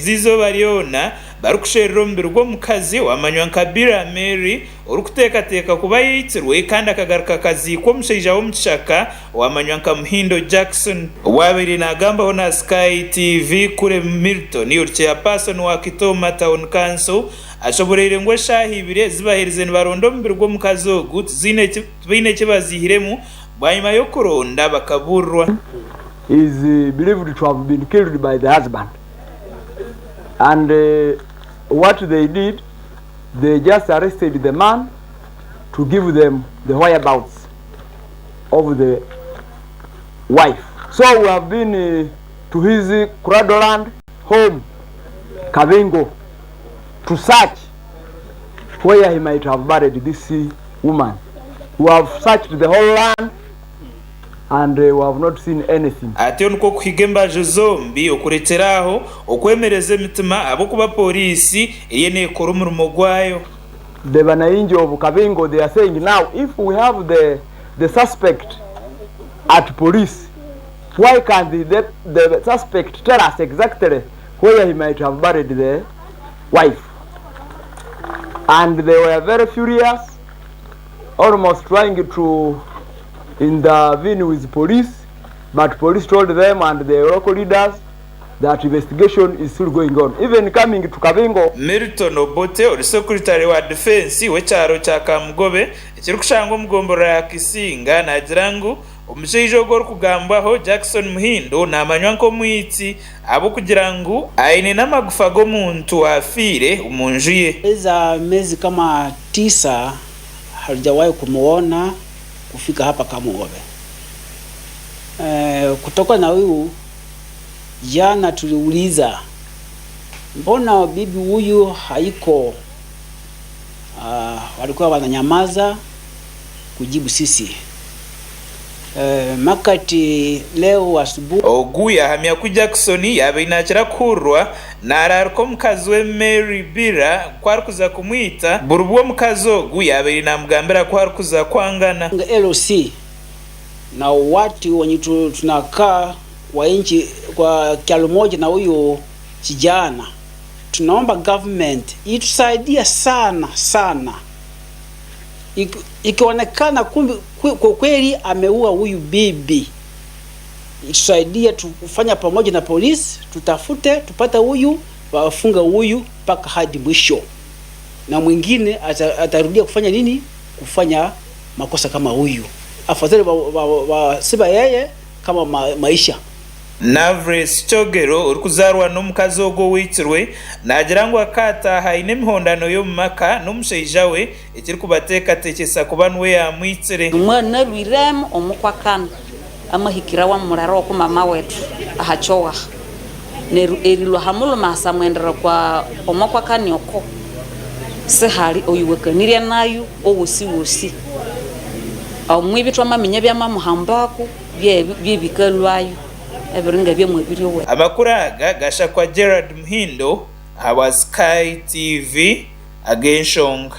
zizo bariona barukusherura omubiri gw'omukazi wamanywa nka Bira Mary orukuteekateeka kuba aitsirwe kandi akagaruka akaziikwa omushaija w'omukishaka wamanywa nka Muhindo Jackson. Wabaire nagambaho na Sky TV kure Milton chairperson wa Kitoma Town Council ashoboreire ngo eshaaha ibiri zibaherize nibaronda omubiri gw'omukazi ogu tibaine ekibazihiremu bwanyuma yo kuronda bakaburwa. Is believed to have been killed by the husband. And what they did, they just arrested the man to give them the whereabouts of the wife. So we have been to his cradleland home, Kavingo, to search where he might have buried this woman. We have searched the whole land and we have not seen anything. Ate nuko kuhigemba zombi okureteraho okwemereza emitima abo kuba poliisi eyene ekora omurumo gwayo. The banayinji of Kavingo, they are saying now if we have the suspect at police, why can't the suspect tell us exactly where he might have buried the wife? And they were very furious, almost trying to intervene with police, but police told them and the local leaders that investigation is still going on. Even coming to Kavingo, Milton Obote or secretary wa defense wecharo cha Kamugobe ekiri kushanga omugombora ya Kisinga nagirangu omushaija ogwo kugambaho Jackson Muhindo namanywa nko mwiti abo kugirangu aine namagufa g'omuntu afire umunju ye. Eza mezi kama 9 halijawahi kumuona kufika hapa Kamugobe. Kutoka na huyu jana tuliuliza mbona bibi huyu haiko, walikuwa wananyamaza kujibu sisi. Makati leo asubuhi oguya hamya ku Jackson yabinakira kurwa nararuko omukazi we Mary Bira kwarukuza kumwita burubwo omukazi ogu yabiri namugambira kwarukuza kwangana LOC na watu wenye tunakaa wa inchi kwa kialo moja na huyo kijana. Tunaomba government itusaidia sana ikionekana kwa kweli ameua huyu bibi, itusaidia tufanya pamoja na polisi, tutafute tupata huyu, wafunga huyu mpaka hadi mwisho, na mwingine atarudia kufanya nini, kufanya makosa kama huyu. Afadhali siba yeye kama maisha. Navres Chogero urikuzarwa n'omukazi ogwo w'eitirwe nagirangu akata haine emihondano y'omumaka n'omushaija we ekiri kubateekateekesa kuba niwe yamwitire. Omwana lwiremu omukwakano amahikira wa muraro ku mama wetu ahachowa erilwa hamulo masa mwendera kwa omukwakani oko sehali oyuwekanirya nayo owosi omwibitwa mamenye bya mamuhambako byebikalwayo. Amakuraga gasha kwa Gerard Muhindo, Sky TV, Agenshong.